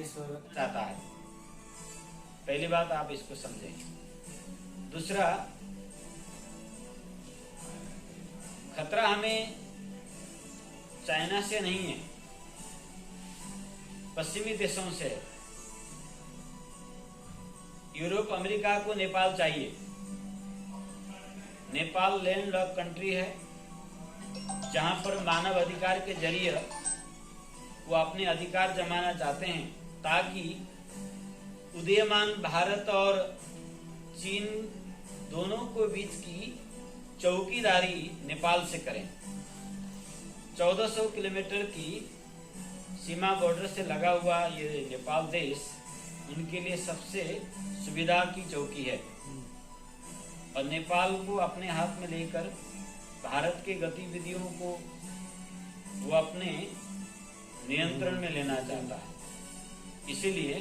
सिद्धेश्वर चाहता है। पहली बात आप इसको समझें। दूसरा, खतरा हमें चाइना से नहीं है, पश्चिमी देशों से। यूरोप अमेरिका को नेपाल चाहिए। नेपाल लैंडलॉक कंट्री है, जहां पर मानव अधिकार के जरिए वो अपने अधिकार जमाना चाहते हैं, ताकि उदीयमान भारत और चीन दोनों को बीच की चौकीदारी नेपाल से करें। 1400 किलोमीटर की सीमा बॉर्डर से लगा हुआ ये नेपाल देश उनके लिए सबसे सुविधा की चौकी है, और नेपाल को अपने हाथ में लेकर भारत के गतिविधियों को वो अपने नियंत्रण में लेना चाहता है। इसीलिए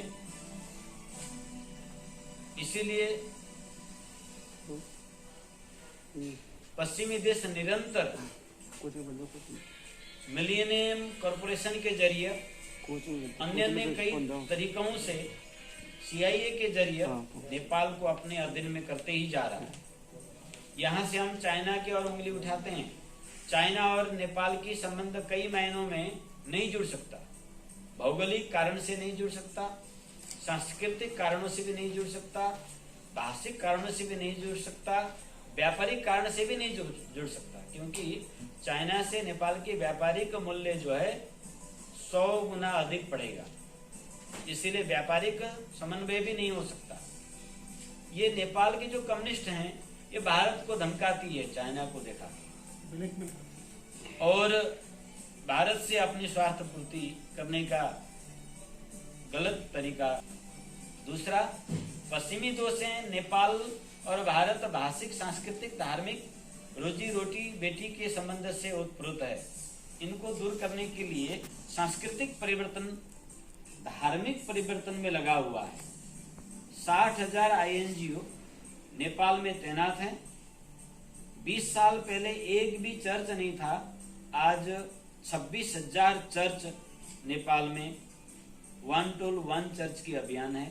पश्चिमी देश निरंतर मिलेनियम कॉरपोरेशन के जरिए अन्य कई तरीकों से CIA के जरिए नेपाल को अपने अधीन में करते ही जा रहा है। यहाँ से हम चाइना की ओर उंगली उठाते हैं। चाइना और नेपाल की संबंध कई मायनों में नहीं जुड़ सकता। भौगोलिक कारण से नहीं जुड़ सकता, सांस्कृतिक कारणों से भी नहीं जुड़ सकता, भाषिक कारणों से भी नहीं जुड़ सकता, व्यापारिक कारण से भी नहीं जुड़ सकता, क्योंकि चाइना से नेपाल के व्यापारिक मूल्य जो है 100 गुना अधिक पड़ेगा। इसीलिए व्यापारिक समन्वय भी नहीं हो सकता। ये नेपाल के जो कम्युनिस्ट हैं, ये भारत को धमकाती है चाइना को देखा, और भारत से अपनी स्वार्थ पूर्ति करने का गलत तरीका। दूसरा, पश्चिमी दोष है नेपाल और भारत भाषिक, सांस्कृतिक, धार्मिक, रोजी रोटी बेटी के संबंध से ओतप्रोत है। इनको दूर करने के लिए सांस्कृतिक परिवर्तन धार्मिक परिवर्तन में लगा हुआ है। 60,000 INGO नेपाल में तैनात हैं। 20 साल पहले एक भी चर्च नहीं था, आज 26,000 चर्च नेपाल में। 1 टोल 1 चर्च की अभियान है।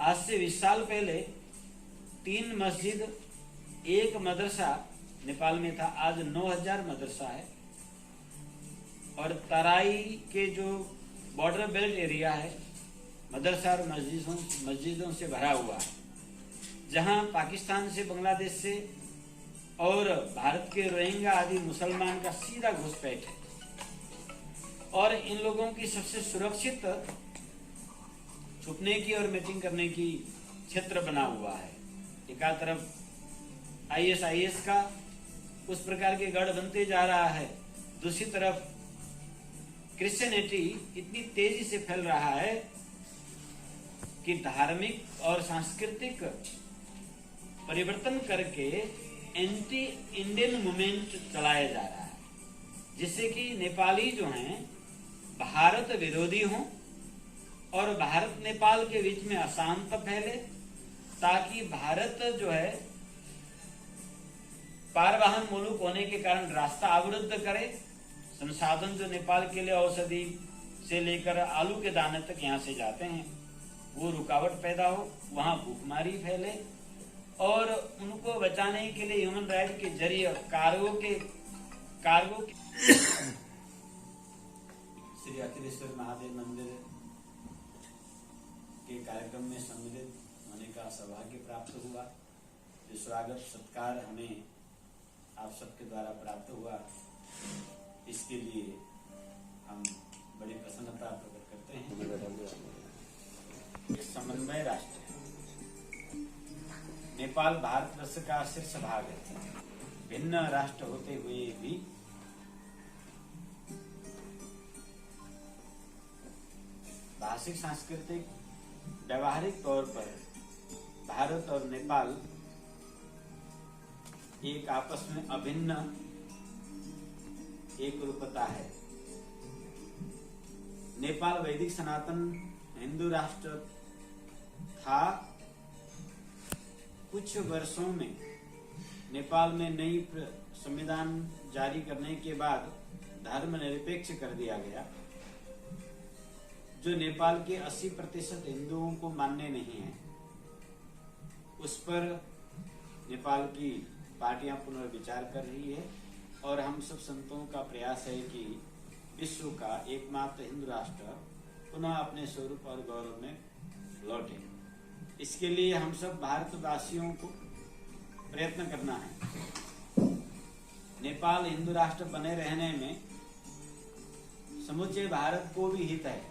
आज से 20 साल पहले 3 मस्जिद 1 मदरसा नेपाल में था, आज 9,000 मदरसा है। और तराई के जो बॉर्डर बेल्ट एरिया है, मदरसा और मस्जिदों से भरा हुआ है, जहां पाकिस्तान से, बांग्लादेश से और भारत के रोहिंग्या आदि मुसलमान का सीधा घुसपैठ है। और इन लोगों की सबसे सुरक्षित छुपने की और मीटिंग करने की क्षेत्र बना हुआ है। एक तरफ ISIS का उस प्रकार के गढ़ बनते जा रहा है, दूसरी तरफ क्रिश्चियनिटी इतनी तेजी से फैल रहा है कि धार्मिक और सांस्कृतिक परिवर्तन करके एंटी इंडियन मूवमेंट चलाया जा रहा है, जिससे कि नेपाली जो हैं भारत विरोधी हों और भारत नेपाल के बीच में अशांत फैले, ताकि भारत जो है पारवाहन मुल्क होने के कारण रास्ता अवरुद्ध करे। संसाधन जो नेपाल के लिए औषधि से लेकर आलू के दाने तक यहाँ से जाते हैं, वो रुकावट पैदा हो, वहां भूखमारी फैले, और उनको बचाने के लिए ह्यूमन राइट के जरिए कार्गो श्री अखिलेश्वर महादेव मंदिर के कार्यक्रम में सम्मिलित होने का सौभाग्य प्राप्त हुआ। जो स्वागत सत्कार हमें आप सबके द्वारा प्राप्त हुआ, इसके लिए हम बड़ी प्रसन्नता प्रकट करते हैं। एक समन्वय राष्ट्र है। नेपाल भारतवर्ष का शीर्ष भाग है। भिन्न राष्ट्र होते हुए भी भाषिक, सांस्कृतिक, व्यवहारिक तौर पर भारत और नेपाल एक आपस में अभिन्न एक रूपता है। नेपाल वैदिक सनातन हिंदू राष्ट्र था। कुछ वर्षों में नेपाल में नई संविधान जारी करने के बाद धर्मनिरपेक्ष कर दिया गया। जो नेपाल के 80% हिंदुओं को मानने नहीं है, उस पर नेपाल की पार्टियां पुनर्विचार कर रही है और हम सब संतों का प्रयास है कि विश्व का एकमात्र हिंदू राष्ट्र पुनः अपने स्वरूप और गौरव में लौटे। इसके लिए हम सब भारतवासियों को प्रयत्न करना है। नेपाल हिंदू राष्ट्र बने रहने में समूचे भारत को भी हित है,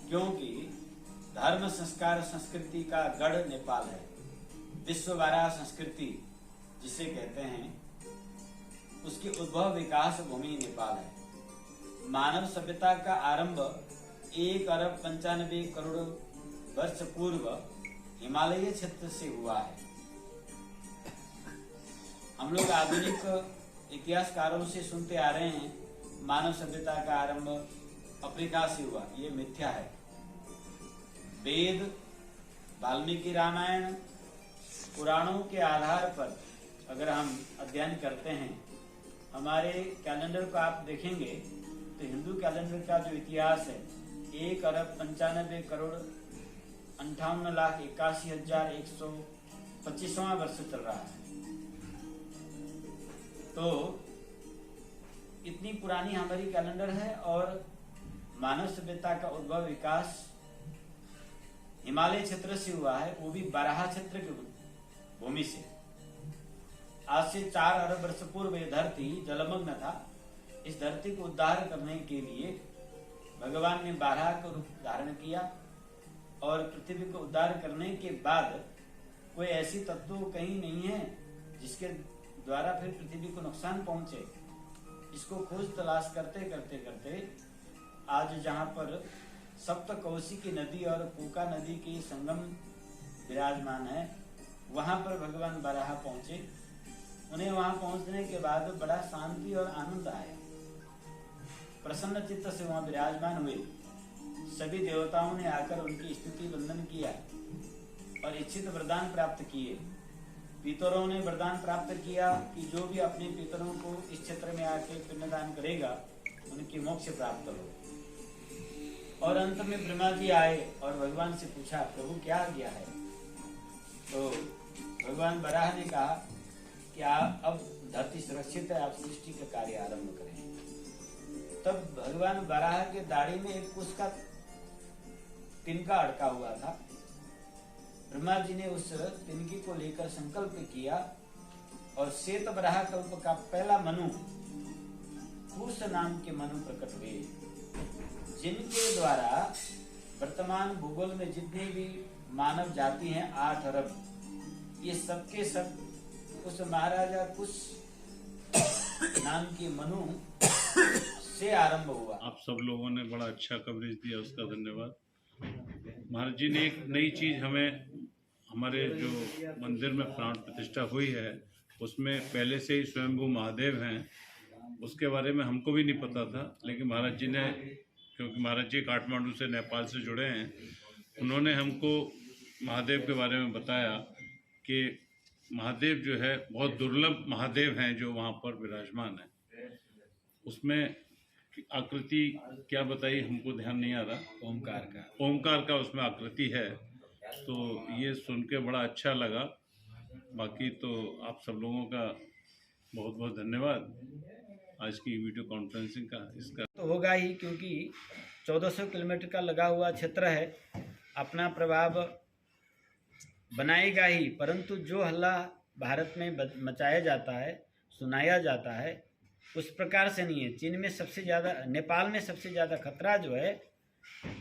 क्योंकि धर्म संस्कार संस्कृति का गढ़ नेपाल है। विश्व बारह संस्कृति जिसे कहते हैं, उसकी उद्भव विकास भूमि नेपाल है। मानव सभ्यता का आरंभ 1 अरब 95 करोड़ वर्ष पूर्व हिमालयी क्षेत्र से हुआ है। हम लोग आधुनिक इतिहासकारों से सुनते आ रहे हैं मानव सभ्यता का आरंभ अफ्रीका से हुआ, ये मिथ्या है। वेद, वाल्मीकि रामायण, पुराणों के आधार पर अगर हम अध्ययन करते हैं, हमारे कैलेंडर को आप देखेंगे तो हिंदू कैलेंडर का जो इतिहास है 1 अरब 95 करोड़ 58,81,125वां वर्ष चल रहा है। तो इतनी पुरानी हमारी कैलेंडर है और मानव सभ्यता का उद्भव विकास हिमालय क्षेत्र से हुआ है, वो भी बराहा क्षेत्र की भूमि से। आज से 4 अरब वर्ष पूर्व यह धरती जलमग्न था। इस धरती को उद्धार करने के लिए भगवान ने बारहा का रूप धारण किया और पृथ्वी को उद्धार करने के बाद कोई ऐसी तत्व कहीं नहीं है जिसके द्वारा फिर पृथ्वी को नुकसान पहुंचे। इसको खोज तलाश करते करते करते आज जहां पर सप्तकोशी की नदी और कूका नदी की संगम विराजमान है, वहां पर भगवान बराहा पहुंचे। उन्हें वहां पहुंचने के बाद बड़ा शांति और आनंद आया। प्रसन्न चित्त से वहां विराजमान हुए। सभी देवताओं ने आकर उनकी स्तुति वंदन किया और इच्छित वरदान प्राप्त किए। पितरों ने वरदान प्राप्त किया कि जो भी अपने पितरों को इस क्षेत्र में आके पिंडदान करेगा उनकी मोक्ष प्राप्त हो। और अंत में ब्रह्मा जी आए और भगवान से पूछा, प्रभु क्या आज्ञा है? तो भगवान बराह ने कहा कि आप अब धरती सुरक्षित है, आप सृष्टि का कार्य आरंभ करें। तब भगवान बराह के दाढ़ी में एक कुश का तिनका अड़का हुआ था। ब्रह्मा जी ने उस तिनकी को लेकर संकल्प किया और श्वेत बराह कल्प का पहला मनु कुश नाम के मनु प्रकट हुए, जिनके द्वारा वर्तमान भूगोल में जितनी भी मानव जाति हैं 8 अरब, ये सबके सब उस महाराजा कुश नाम के मनु से आरंभ हुआ। आप सब लोगों ने बड़ा अच्छा कवरेज दिया, उसका धन्यवाद। महाराज जी ने एक नई चीज हमें, हमारे जो मंदिर में प्राण प्रतिष्ठा हुई है उसमें पहले से ही स्वयंभू महादेव हैं, उसके बारे में हमको भी नहीं पता था। लेकिन महाराज जी ने, क्योंकि महाराज जी काठमांडू से नेपाल से जुड़े हैं, उन्होंने हमको महादेव के बारे में बताया कि महादेव जो है बहुत दुर्लभ महादेव हैं जो वहाँ पर विराजमान है। उसमें आकृति क्या बताई हमको ध्यान नहीं आ रहा। ओमकार का उसमें आकृति है, तो ये सुन के बड़ा अच्छा लगा। बाकी तो आप सब लोगों का बहुत बहुत धन्यवाद आज की वीडियो कॉन्फ्रेंसिंग का। इसका तो होगा ही, क्योंकि 1400 किलोमीटर का लगा हुआ क्षेत्र है, अपना प्रभाव बनाएगा ही। परंतु जो हल्ला भारत में मचाया जाता है, सुनाया जाता है, उस प्रकार से नहीं है। चीन में सबसे ज़्यादा, नेपाल में सबसे ज़्यादा खतरा जो है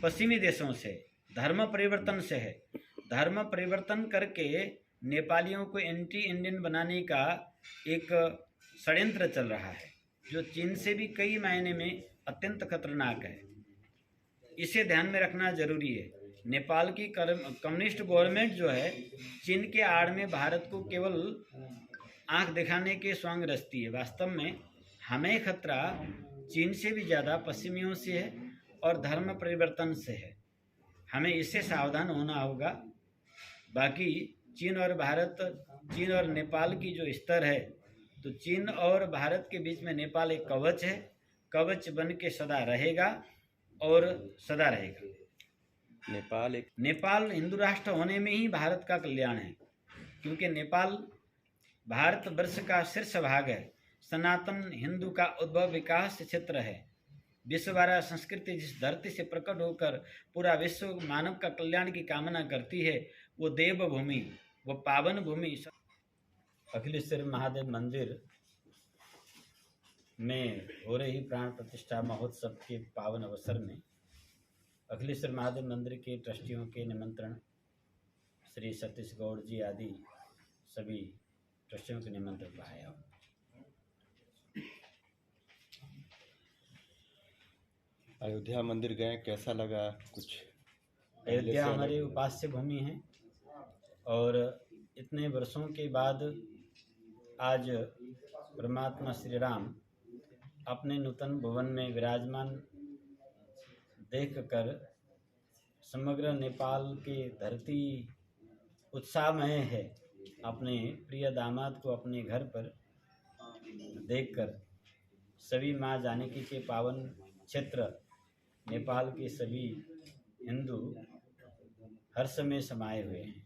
पश्चिमी देशों से, धर्म परिवर्तन से है। धर्म परिवर्तन करके नेपालियों को एंटी इंडियन बनाने का एक षड्यंत्र चल रहा है, जो चीन से भी कई मायने में अत्यंत खतरनाक है। इसे ध्यान में रखना जरूरी है। नेपाल की कम्युनिस्ट गवर्नमेंट जो है चीन के आड़ में भारत को केवल आंख दिखाने के स्वांग रचती है। वास्तव में हमें खतरा चीन से भी ज़्यादा पश्चिमियों से है और धर्म परिवर्तन से है। हमें इससे सावधान होना होगा। बाकी चीन और नेपाल की जो स्तर है, तो चीन और भारत के बीच में नेपाल एक कवच है, कवच बन के सदा रहेगा और सदा रहेगा। नेपाल हिंदू राष्ट्र होने में ही भारत का कल्याण है, क्योंकि नेपाल भारतवर्ष का शीर्ष भाग है, सनातन हिंदू का उद्भव विकास क्षेत्र है। विश्ववारा संस्कृति जिस धरती से प्रकट होकर पूरा विश्व मानव का कल्याण की कामना करती है, वो देवभूमि, वो पावन भूमि अखिलेश्वर महादेव मंदिर में हो रही प्राण प्रतिष्ठा महोत्सव के पावन अवसर में अखिलेश्वर महादेव मंदिर के ट्रस्टियों के निमंत्रण, श्री सतीश गौड़ जी आदि सभी ट्रस्टियों के निमंत्रण पर आया हूँ। अयोध्या मंदिर गए, कैसा लगा? कुछ अयोध्या हमारी उपास्य भूमि है और इतने वर्षों के बाद आज परमात्मा श्री राम अपने नूतन भवन में विराजमान देखकर समग्र नेपाल की धरती उत्साहमय है। अपने प्रिय दामाद को अपने घर पर देखकर सभी माँ जानकी के पावन क्षेत्र नेपाल के सभी हिंदू हर्ष में समाये हुए हैं।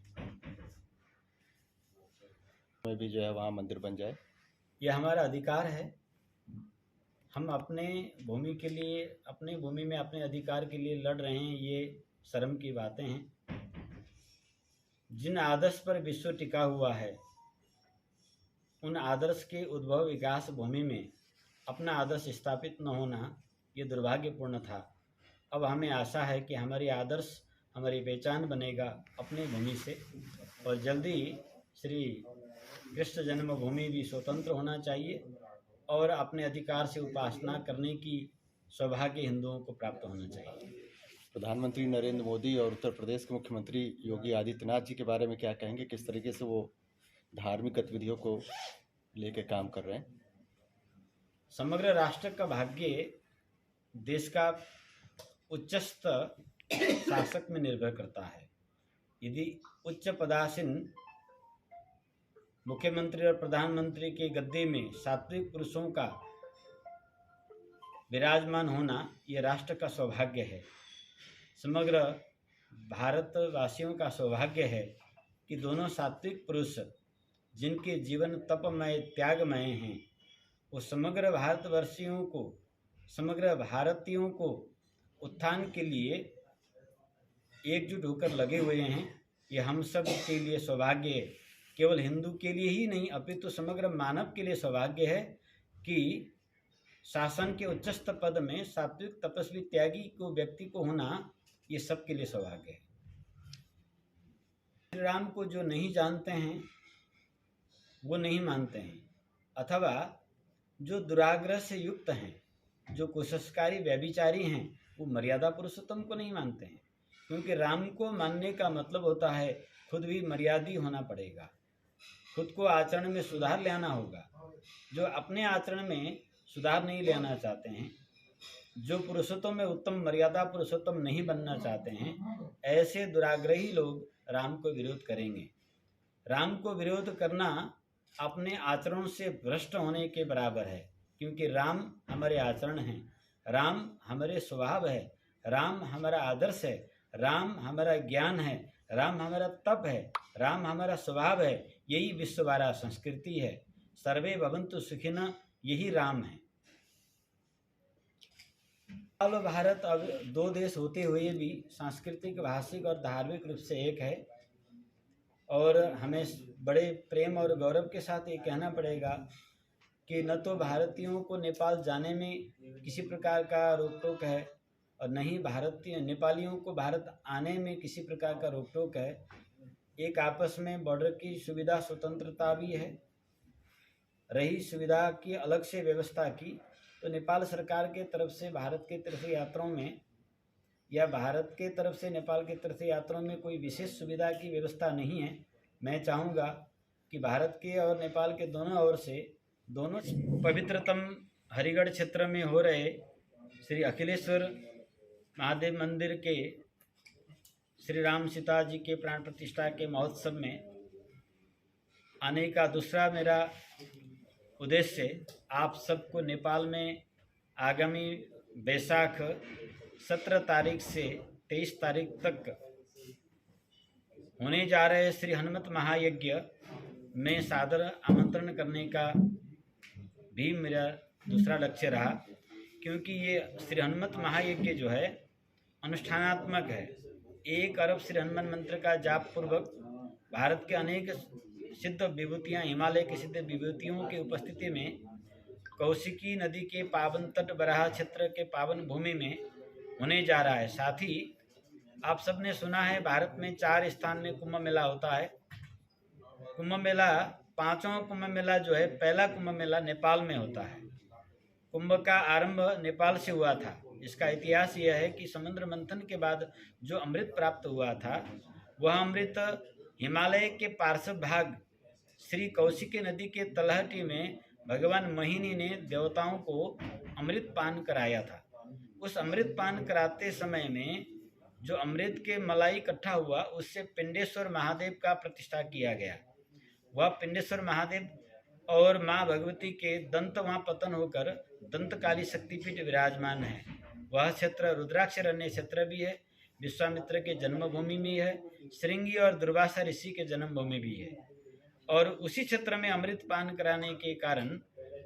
में भी जो है वहाँ मंदिर बन जाए, यह हमारा अधिकार है। हम अपने भूमि के लिए, अपने भूमि में अपने अधिकार के लिए लड़ रहे हैं, ये शर्म की बातें हैं। जिन आदर्श पर विश्व टिका हुआ है, उन आदर्श के उद्भव विकास भूमि में अपना आदर्श स्थापित न होना ये दुर्भाग्यपूर्ण था। अब हमें आशा है कि हमारी आदर्श, हमारी पहचान बनेगा अपनी भूमि से, और जल्दी श्री कृष्ण जन्मभूमि भी स्वतंत्र होना चाहिए और अपने अधिकार से उपासना करने की सौभाग्य हिंदुओं को प्राप्त होना चाहिए। प्रधानमंत्री नरेंद्र मोदी और उत्तर प्रदेश के मुख्यमंत्री योगी आदित्यनाथ जी के बारे में क्या कहेंगे? किस तरीके से वो धार्मिक गतिविधियों को लेकर काम कर रहे हैं? समग्र राष्ट्र का भाग्य देश का उच्चस्थ शासक में निर्भर करता है। यदि उच्च पदासीन मुख्यमंत्री और प्रधानमंत्री के गद्दे में सात्विक पुरुषों का विराजमान होना ये राष्ट्र का सौभाग्य है। समग्र भारतवासियों का सौभाग्य है कि दोनों सात्विक पुरुष जिनके जीवन तपमय त्यागमय हैं, वो समग्र भारतवर्षियों को, समग्र भारतीयों को उत्थान के लिए एकजुट होकर लगे हुए हैं। ये हम सब के लिए सौभाग्य है, केवल हिंदू के लिए ही नहीं अपितु तो समग्र मानव के लिए सौभाग्य है कि शासन के उच्चस्थ पद में सात्विक तपस्वी त्यागी को व्यक्ति को होना, ये सबके लिए सौभाग्य है। श्री राम को जो नहीं जानते हैं वो नहीं मानते हैं, अथवा जो दुराग्रह से युक्त हैं, जो कुसंस्कारी व्यभिचारी हैं, वो मर्यादा पुरुषोत्तम को नहीं मानते हैं। क्योंकि राम को मानने का मतलब होता है खुद भी मर्यादी होना पड़ेगा, खुद को आचरण में सुधार लाना होगा। जो अपने आचरण में सुधार नहीं लाना चाहते हैं, जो पुरुषोत्तम में उत्तम मर्यादा पुरुषोत्तम नहीं बनना चाहते हैं, ऐसे दुराग्रही लोग राम को विरोध करेंगे। राम को विरोध करना अपने आचरणों से भ्रष्ट होने के बराबर है, क्योंकि राम हमारे आचरण हैं, राम हमारे स्वभाव है, राम हमारा आदर्श है, राम हमारा ज्ञान है, राम हमारा तप है, राम हमारा स्वभाव है। यही विश्ववारा संस्कृति है। सर्वे भवन्तु सुखिनः, यही राम है। अब भारत अब दो देश होते हुए भी सांस्कृतिक, भाषिक और धार्मिक रूप से एक है, और हमें बड़े प्रेम और गौरव के साथ ये कहना पड़ेगा कि न तो भारतीयों को नेपाल जाने में किसी प्रकार का रोक टोक है, और न ही भारतीय नेपालियों को भारत आने में किसी प्रकार का रोक टोक है। एक आपस में बॉर्डर की सुविधा स्वतंत्रता भी है। रही सुविधा की अलग से व्यवस्था की, तो नेपाल सरकार के तरफ से भारत के तीर्थ यात्राओं में या भारत के तरफ से नेपाल के तीर्थ यात्राओं में कोई विशेष सुविधा की व्यवस्था नहीं है। मैं चाहूँगा कि भारत के और नेपाल के दोनों ओर से, दोनों पवित्रतम हरिगढ़ क्षेत्र में हो रहे श्री अखिलेश्वर महादेव मंदिर के श्री राम सीता जी के प्राण प्रतिष्ठा के महोत्सव में आने का दूसरा मेरा उद्देश्य आप सबको नेपाल में आगामी बैसाख 17 तारीख से 23 तारीख तक होने जा रहे श्री हनुमत महायज्ञ में सादर आमंत्रण करने का भी मेरा दूसरा लक्ष्य रहा, क्योंकि ये श्री हनुमत महायज्ञ जो है अनुष्ठानात्मक है। 1 अरब श्री हनुमान मंत्र का जाप पूर्वक भारत के अनेक सिद्ध विभूतियाँ, हिमालय की सिद्ध विभूतियों की उपस्थिति में कौशिकी नदी के पावन तट बराह क्षेत्र के पावन भूमि में होने जा रहा है। साथ ही आप सबने सुना है भारत में 4 स्थान में कुंभ मेला होता है। कुंभ मेला, 5वां कुंभ मेला जो है, पहला कुंभ मेला नेपाल में होता है। कुंभ का आरंभ नेपाल से हुआ था। इसका इतिहास यह है कि समुद्र मंथन के बाद जो अमृत प्राप्त हुआ था, वह अमृत हिमालय के पार्श्व भाग श्री कौशिकी नदी के तलहटी में भगवान मोहिनी ने देवताओं को अमृत पान कराया था। उस अमृत पान कराते समय में जो अमृत के मलाई इकट्ठा हुआ, उससे पिंडेश्वर महादेव का प्रतिष्ठा किया गया। वह पिंडेश्वर महादेव और माँ भगवती के दंत वहाँ पतन होकर दंतकाली शक्तिपीठ विराजमान है। वह क्षेत्र रुद्राक्षरण्य क्षेत्र भी है, विश्वामित्र के जन्मभूमि भी है, श्रृंगी और दुर्वासा ऋषि के जन्मभूमि भी है। और उसी क्षेत्र में अमृत पान कराने के कारण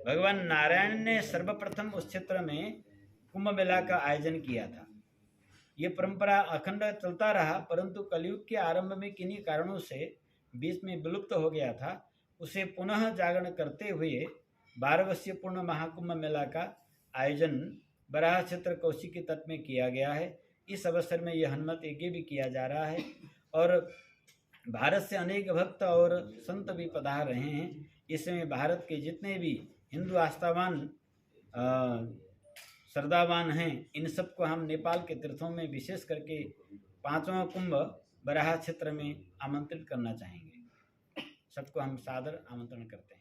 भगवान नारायण ने सर्वप्रथम उस क्षेत्र में कुंभ मेला का आयोजन किया था। ये परंपरा अखंड चलता रहा, परंतु कलयुग के आरंभ में किन्हीं कारणों से बीच में विलुप्त हो गया था। उसे पुनः जागरण करते हुए 12 वर्षीय पूर्ण महाकुंभ मेला का आयोजन बराह क्षेत्र कौशिकी तट में किया गया है। इस अवसर में यह हनुमत यज्ञ भी किया जा रहा है और भारत से अनेक भक्त और संत भी पधार रहे हैं। इसमें भारत के जितने भी हिंदू आस्थावान श्रद्धावान हैं, इन सबको हम नेपाल के तीर्थों में विशेष करके 5वां कुंभ बराह क्षेत्र में आमंत्रित करना चाहेंगे। सबको हम सादर आमंत्रण करते हैं।